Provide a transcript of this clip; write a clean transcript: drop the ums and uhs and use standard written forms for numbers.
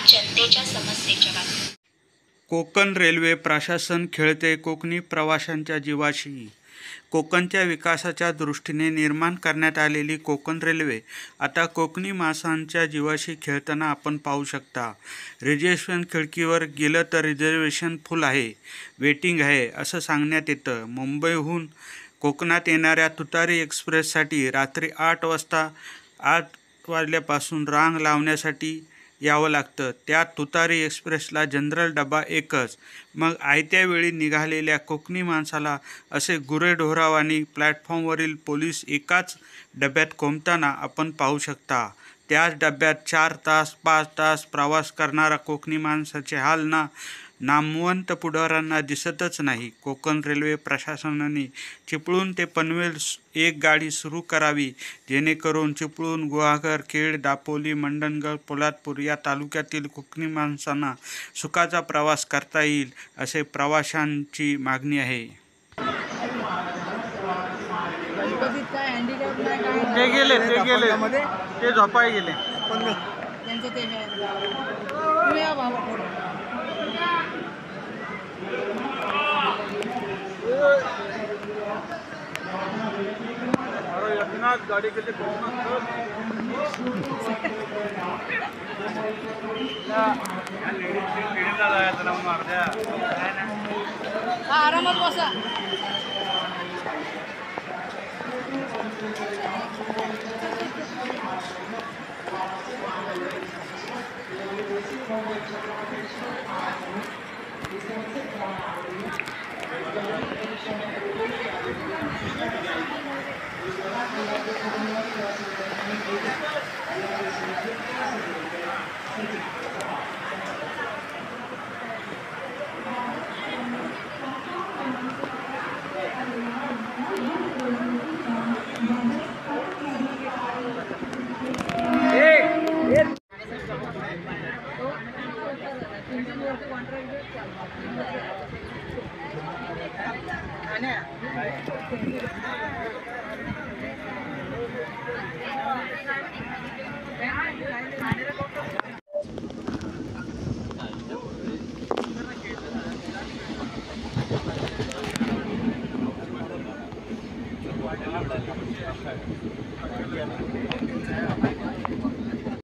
जनतेच्या समस्येच्या बातम्या। कोकण रेल्वे प्रशासन खेळते कोकणी प्रवाशांच्या जीवाशी। कोकणच्या विकासाच्या दृष्टीने निर्माण करण्यात आलेली कोकण रेल्वे आता कोकणी माणसांच्या जीवाशी खेळताना आपण पाहू शकता। रिझर्वेशन खिडकीवर गेलं तर रिझर्वेशन फुल आहे, वेटिंग आहे असं सांगण्यात येतं। मुंबईहून कोकणात येणाऱ्या तुतारी एक्सप्रेससाठी रात्री 8 वाजल्यापासून रांग लावण्यासाठी यावं लागतं। त्यात तुतारी एक्सप्रेसला जनरल डबा एकच। मग आयत्या वेळी निघालेल्या कोकणी माणसाला असे गुरेढोरावानी प्लॅटफॉर्मवरील पोलीस एकाच डब्यात कोंबताना आपण पाहू शकता। त्याच डब्यात 4 तास 5 तास प्रवास करणारा कोकणी माणसाचे हाल नामवंत पुढाऱ्यांना दिसतच नाही। कोकण रेल्वे प्रशासनाने चिपळूण ते पनवेल एक गाडी सुरू करावी, जेणेकरून चिपळूण, गुहागर, खेड, दापोली, मंडणगड, पोलादपूर या तालुक्यातील कोकणी माणसांना सुखाचा प्रवास करता येईल, असे प्रवाशांची मागणी आहे। ते झोपाय गेले। गाड़ी के लिए आरामात बसा।